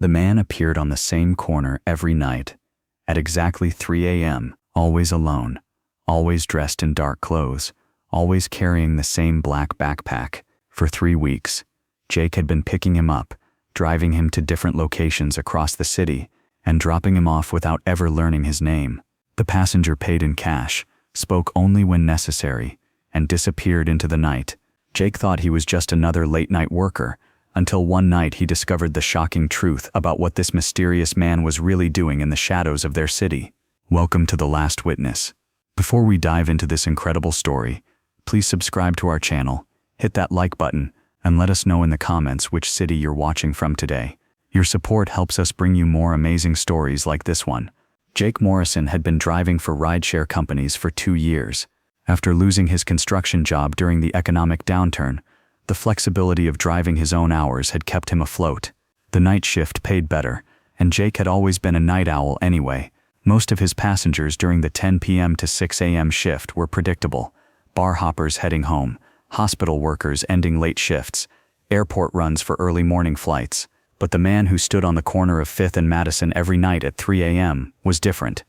The man appeared on the same corner every night, at exactly 3 a.m., always alone, always dressed in dark clothes, always carrying the same black backpack. For 3 weeks, Jake had been picking him up, driving him to different locations across the city, and dropping him off without ever learning his name. The passenger paid in cash, spoke only when necessary, and disappeared into the night. Jake thought he was just another late-night worker, until one night he discovered the shocking truth about what this mysterious man was really doing in the shadows of their city. Welcome to The Last Witness. Before we dive into this incredible story, please subscribe to our channel, hit that like button, and let us know in the comments which city you're watching from today. Your support helps us bring you more amazing stories like this one. Jake Morrison had been driving for rideshare companies for 2 years. After losing his construction job during the economic downturn, the flexibility of driving his own hours had kept him afloat. The night shift paid better, and Jake had always been a night owl anyway. Most of his passengers during the 10 p.m. to 6 a.m. shift were predictable: bar hoppers heading home, hospital workers ending late shifts, airport runs for early morning flights. But the man who stood on the corner of 5th and Madison every night at 3 a.m. was different.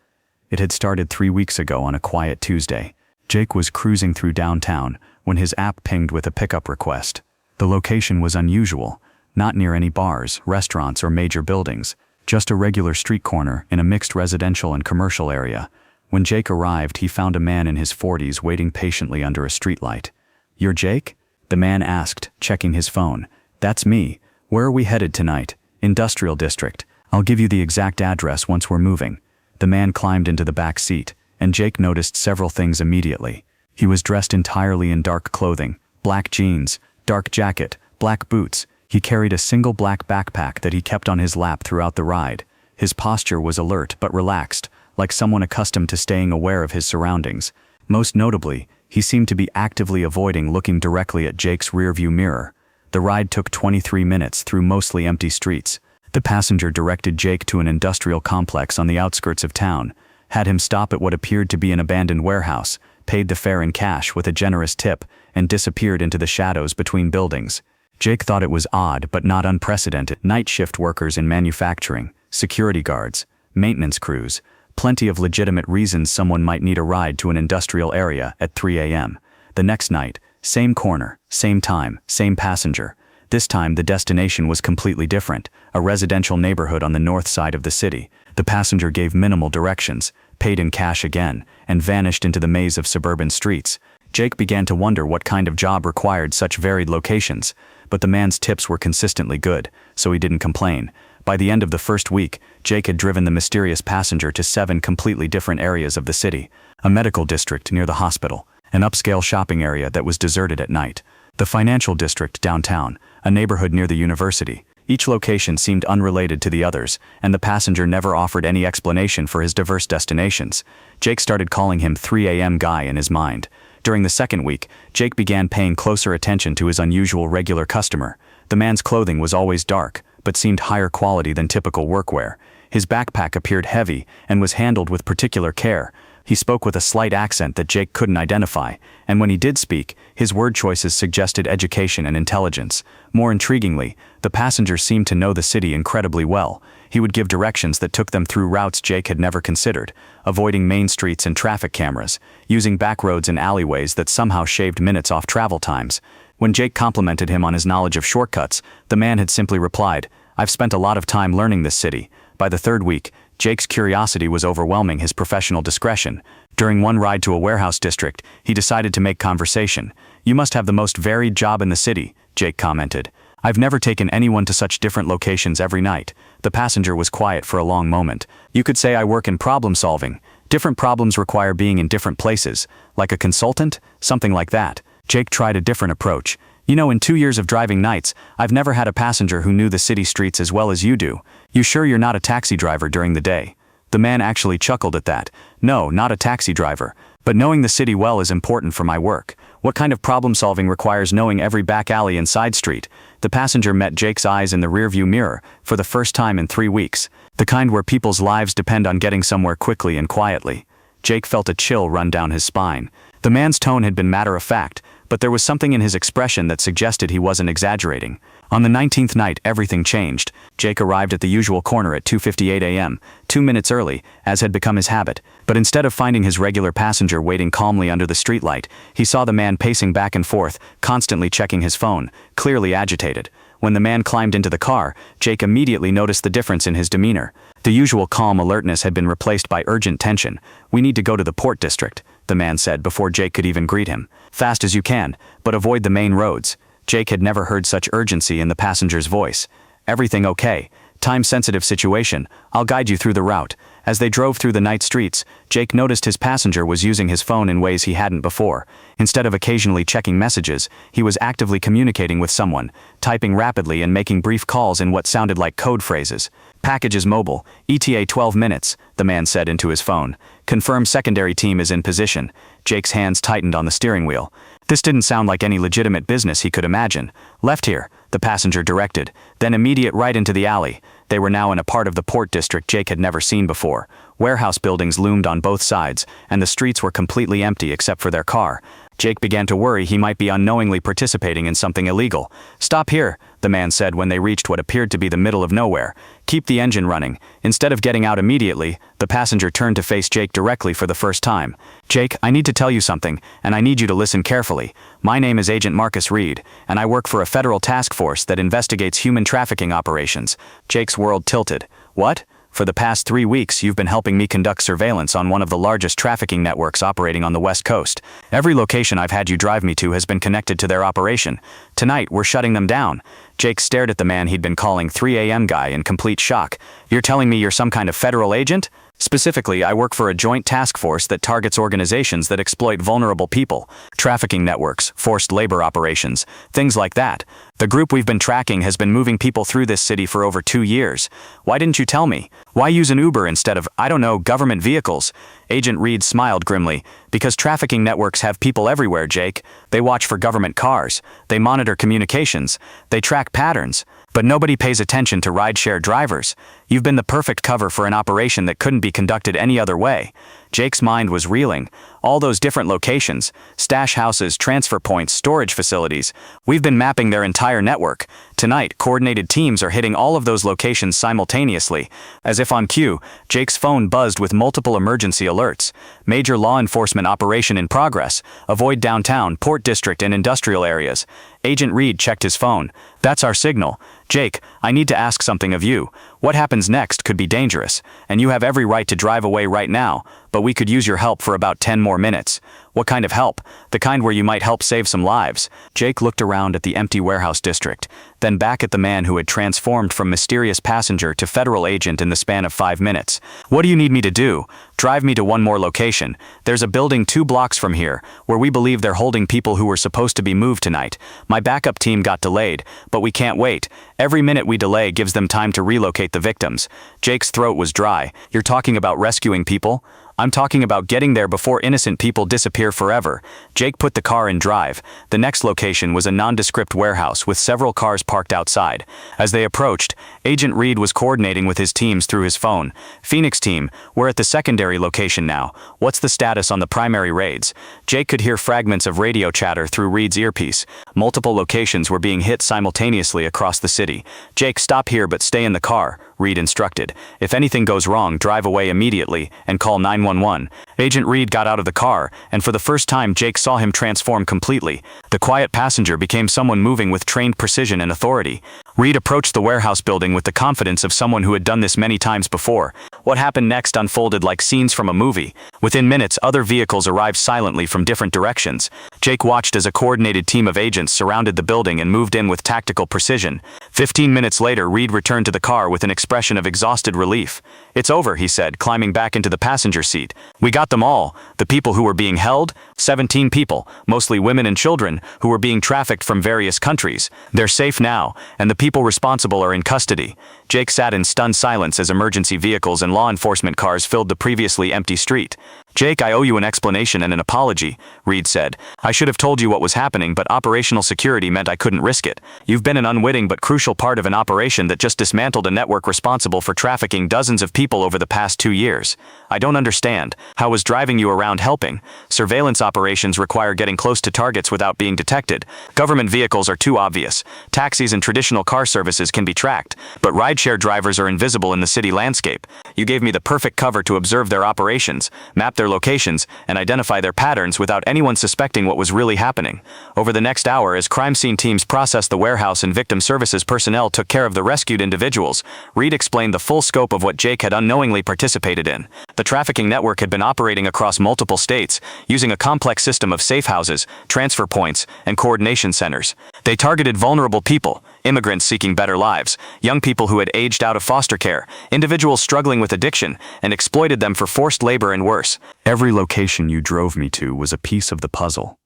It had started 3 weeks ago on a quiet Tuesday. Jake was cruising through downtown when his app pinged with a pickup request. The location was unusual, not near any bars, restaurants, or major buildings, just a regular street corner in a mixed residential and commercial area. When Jake arrived, he found a man in his 40s waiting patiently under a streetlight. "You're Jake?" the man asked, checking his phone. "That's me. Where are we headed tonight?" "Industrial District. I'll give you the exact address once we're moving." The man climbed into the back seat, and Jake noticed several things immediately. He was dressed entirely in dark clothing: black jeans, dark jacket, black boots. He carried a single black backpack that he kept on his lap throughout the ride. His posture was alert but relaxed, like someone accustomed to staying aware of his surroundings. Most notably, he seemed to be actively avoiding looking directly at Jake's rearview mirror. The ride took 23 minutes through mostly empty streets. The passenger directed Jake to an industrial complex on the outskirts of town, had him stop at what appeared to be an abandoned warehouse, paid the fare in cash with a generous tip, and disappeared into the shadows between buildings. Jake thought it was odd but not unprecedented. Night shift workers in manufacturing, security guards, maintenance crews, plenty of legitimate reasons someone might need a ride to an industrial area at 3 a.m. The next night, same corner, same time, same passenger. This time the destination was completely different: a residential neighborhood on the north side of the city. The passenger gave minimal directions, paid in cash again, and vanished into the maze of suburban streets. Jake began to wonder what kind of job required such varied locations, but the man's tips were consistently good, so he didn't complain. By the end of the first week, Jake had driven the mysterious passenger to 7 completely different areas of the city: a medical district near the hospital, an upscale shopping area that was deserted at night, the financial district downtown, a neighborhood near the university. Each location seemed unrelated to the others, and the passenger never offered any explanation for his diverse destinations. Jake started calling him 3 a.m. guy in his mind. During the second week, Jake began paying closer attention to his unusual regular customer. The man's clothing was always dark, but seemed higher quality than typical workwear. His backpack appeared heavy and was handled with particular care. He spoke with a slight accent that Jake couldn't identify, and when he did speak, his word choices suggested education and intelligence. More intriguingly, the passenger seemed to know the city incredibly well. He would give directions that took them through routes Jake had never considered, avoiding main streets and traffic cameras, using back roads and alleyways that somehow shaved minutes off travel times. When Jake complimented him on his knowledge of shortcuts, the man had simply replied, "I've spent a lot of time learning this city." By the third week, Jake's curiosity was overwhelming his professional discretion. During one ride to a warehouse district, he decided to make conversation. "You must have the most varied job in the city," Jake commented. "I've never taken anyone to such different locations every night." The passenger was quiet for a long moment. "You could say I work in problem solving. Different problems require being in different places. Like a consultant? Something like that." Jake tried a different approach. "You know, in 2 years of driving nights, I've never had a passenger who knew the city streets as well as you do. You sure you're not a taxi driver during the day?" The man actually chuckled at that. "No, not a taxi driver. But knowing the city well is important for my work. What kind of problem solving requires knowing every back alley and side street?" The passenger met Jake's eyes in the rearview mirror for the first time in 3 weeks. The kind where people's lives depend on getting somewhere quickly and quietly. Jake felt a chill run down his spine. The man's tone had been matter-of-fact, but there was something in his expression that suggested he wasn't exaggerating. On the 19th night, everything changed. Jake arrived at the usual corner at 2:58 a.m., 2 minutes early, as had become his habit. But instead of finding his regular passenger waiting calmly under the streetlight, he saw the man pacing back and forth, constantly checking his phone, clearly agitated. When the man climbed into the car, Jake immediately noticed the difference in his demeanor. The usual calm alertness had been replaced by urgent tension. "We need to go to the Port District," the man said before Jake could even greet him. "Fast as you can, but avoid the main roads." Jake had never heard such urgency in the passenger's voice. "Everything okay? Time-sensitive situation. I'll guide you through the route." As they drove through the night streets, Jake noticed his passenger was using his phone in ways he hadn't before. Instead of occasionally checking messages, he was actively communicating with someone, typing rapidly and making brief calls in what sounded like code phrases. "Packages mobile, ETA 12 minutes, the man said into his phone. "Confirm secondary team is in position." Jake's hands tightened on the steering wheel. This didn't sound like any legitimate business he could imagine. "Left here," the passenger directed, then immediate right into the alley. They were now in a part of the Port District Jake had never seen before. Warehouse buildings loomed on both sides, and the streets were completely empty except for their car. Jake began to worry he might be unknowingly participating in something illegal. "Stop here," the man said when they reached what appeared to be the middle of nowhere. "Keep the engine running." Instead of getting out immediately, the passenger turned to face Jake directly for the first time. "Jake, I need to tell you something, and I need you to listen carefully. My name is Agent Marcus Reed, and I work for a federal task force that investigates human trafficking operations." Jake's world tilted. "What? For the past 3 weeks, you've been helping me conduct surveillance on one of the largest trafficking networks operating on the West Coast. Every location I've had you drive me to has been connected to their operation. Tonight, we're shutting them down." Jake stared at the man he'd been calling 3 a.m. guy in complete shock. "You're telling me you're some kind of federal agent?" "Specifically, I work for a joint task force that targets organizations that exploit vulnerable people, trafficking networks, forced labor operations, things like that. The group we've been tracking has been moving people through this city for over 2 years. Why didn't you tell me? Why use an Uber instead of, I don't know, government vehicles?" Agent Reed smiled grimly. "Because trafficking networks have people everywhere, Jake. They watch for government cars. They monitor communications. They track patterns. But nobody pays attention to rideshare drivers. You've been the perfect cover for an operation that couldn't be conducted any other way." Jake's mind was reeling. All those different locations, stash houses, transfer points, storage facilities. We've been mapping their entire network. Tonight, coordinated teams are hitting all of those locations simultaneously. As if on cue, Jake's phone buzzed with multiple emergency alerts. "Major law enforcement operation in progress. Avoid downtown, Port District, and industrial areas." Agent Reed checked his phone. "That's our signal. Jake, I need to ask something of you. What happens next could be dangerous, and you have every right to drive away right now, but we could use your help for about 10 more minutes." "What kind of help?" "The kind where you might help save some lives." Jake looked around at the empty warehouse district, then back at the man who had transformed from mysterious passenger to federal agent in the span of 5 minutes. "What do you need me to do?" "Drive me to one more location. There's a building 2 blocks from here, where we believe they're holding people who were supposed to be moved tonight. My backup team got delayed, but we can't wait. Every minute we delay gives them time to relocate the victims." Jake's throat was dry. "You're talking about rescuing people?" "I'm talking about getting there before innocent people disappear forever." Jake put the car in drive. The next location was a nondescript warehouse with several cars parked outside. As they approached, Agent Reed was coordinating with his teams through his phone. "Phoenix team, we're at the secondary location now. What's the status on the primary raids?" Jake could hear fragments of radio chatter through Reed's earpiece. Multiple locations were being hit simultaneously across the city. "Jake, stop here but stay in the car," Reed instructed. "If anything goes wrong, drive away immediately and call 911. Agent Reed got out of the car, and for the first time Jake saw him transform completely. The quiet passenger became someone moving with trained precision and authority. Reed approached the warehouse building with the confidence of someone who had done this many times before. What happened next unfolded like scenes from a movie. Within minutes, other vehicles arrived silently from different directions. Jake watched as a coordinated team of agents surrounded the building and moved in with tactical precision. 15 minutes later, Reed returned to the car with an expression of exhausted relief. "It's over," he said, climbing back into the passenger seat. "We got them all. The people who were being held, 17 people, mostly women and children, who were being trafficked from various countries. They're safe now, and the people responsible are in custody." Jake sat in stunned silence as emergency vehicles and law enforcement cars filled the previously empty street. "Jake, I owe you an explanation and an apology," Reed said. "I should have told you what was happening, but operational security meant I couldn't risk it. You've been an unwitting but crucial part of an operation that just dismantled a network responsible for trafficking dozens of people over the past 2 years. I don't understand. How was driving you around helping? Surveillance operations require getting close to targets without being detected. Government vehicles are too obvious. Taxis and traditional car services can be tracked, but rideshare drivers are invisible in the city landscape. You gave me the perfect cover to observe their operations, map their locations, and identify their patterns without anyone suspecting what was really happening. Over the next hour, as crime scene teams processed the warehouse and victim services personnel took care of the rescued individuals, Reed explained the full scope of what Jake had unknowingly participated in. The trafficking network had been operating across multiple states, using a complex system of safe houses, transfer points, and coordination centers. They targeted vulnerable people, immigrants seeking better lives, young people who had aged out of foster care, individuals struggling with addiction, and exploited them for forced labor and worse. "Every location you drove me to was a piece of the puzzle,"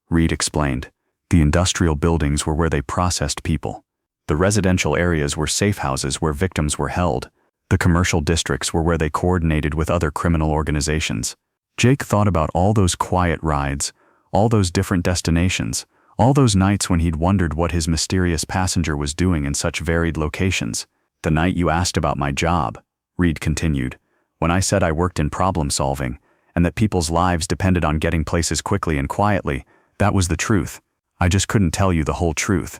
Reed explained. "The industrial buildings were where they processed people. The residential areas were safe houses where victims were held. The commercial districts were where they coordinated with other criminal organizations." Jake thought about all those quiet rides, all those different destinations, all those nights when he'd wondered what his mysterious passenger was doing in such varied locations. "The night you asked about my job," Reed continued, "when I said I worked in problem solving, and that people's lives depended on getting places quickly and quietly, that was the truth. I just couldn't tell you the whole truth."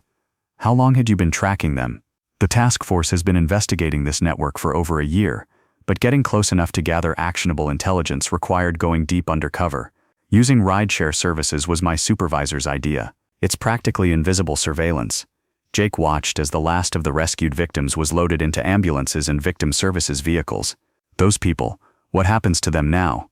"How long had you been tracking them?" "The task force has been investigating this network for over a year, but getting close enough to gather actionable intelligence required going deep undercover. Using rideshare services was my supervisor's idea. It's practically invisible surveillance." Jake watched as the last of the rescued victims was loaded into ambulances and victim services vehicles. "Those people, what happens to them now?"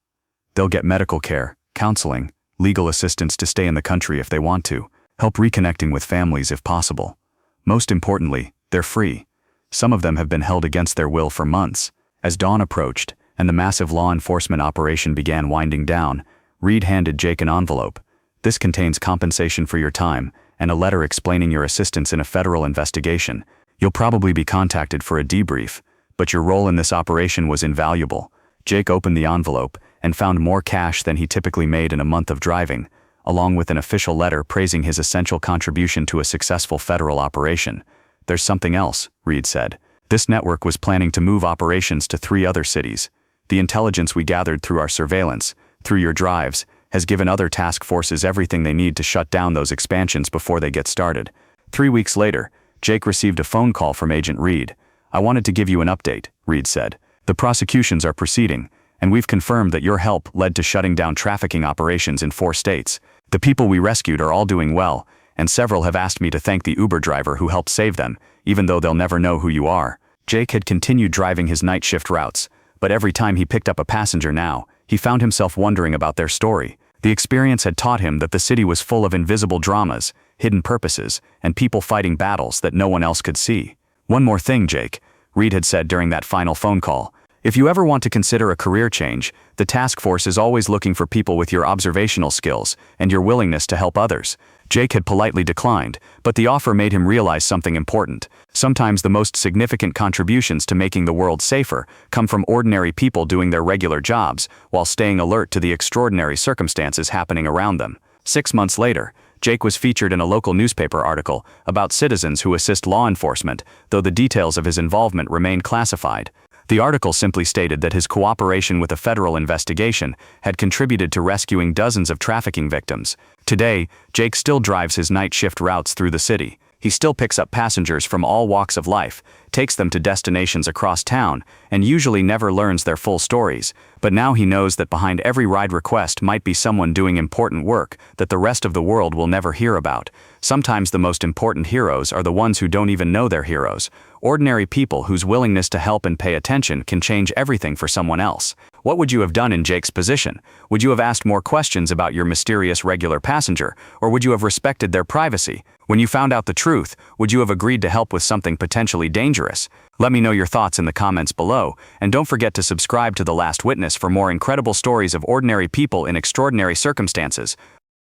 "They'll get medical care, counseling, legal assistance to stay in the country if they want to, help reconnecting with families if possible. Most importantly, they're free. Some of them have been held against their will for months." As dawn approached, and the massive law enforcement operation began winding down, Reed handed Jake an envelope. "This contains compensation for your time, and a letter explaining your assistance in a federal investigation. You'll probably be contacted for a debrief, but your role in this operation was invaluable." Jake opened the envelope and found more cash than he typically made in a month of driving, along with an official letter praising his essential contribution to a successful federal operation. "There's something else," Reed said. "This network was planning to move operations to 3 other cities. The intelligence we gathered through our surveillance, through your drives, has given other task forces everything they need to shut down those expansions before they get started." 3 weeks later, Jake received a phone call from Agent Reed. "I wanted to give you an update," Reed said. "The prosecutions are proceeding, and we've confirmed that your help led to shutting down trafficking operations in 4 states. The people we rescued are all doing well, and several have asked me to thank the Uber driver who helped save them, even though they'll never know who you are." Jake had continued driving his night shift routes, but every time he picked up a passenger now, he found himself wondering about their story. The experience had taught him that the city was full of invisible dramas, hidden purposes, and people fighting battles that no one else could see. "One more thing, Jake," Reed had said during that final phone call. "If you ever want to consider a career change, the task force is always looking for people with your observational skills and your willingness to help others." Jake had politely declined, but the offer made him realize something important. Sometimes the most significant contributions to making the world safer come from ordinary people doing their regular jobs while staying alert to the extraordinary circumstances happening around them. 6 months later, Jake was featured in a local newspaper article about citizens who assist law enforcement, though the details of his involvement remained classified. The article simply stated that his cooperation with a federal investigation had contributed to rescuing dozens of trafficking victims. Today, Jake still drives his night shift routes through the city. He still picks up passengers from all walks of life, takes them to destinations across town, and usually never learns their full stories. But now he knows that behind every ride request might be someone doing important work that the rest of the world will never hear about. Sometimes the most important heroes are the ones who don't even know they're heroes. Ordinary people whose willingness to help and pay attention can change everything for someone else. What would you have done in Jake's position? Would you have asked more questions about your mysterious regular passenger, or would you have respected their privacy? When you found out the truth, would you have agreed to help with something potentially dangerous? Let me know your thoughts in the comments below, and don't forget to subscribe to The Last Witness for more incredible stories of ordinary people in extraordinary circumstances.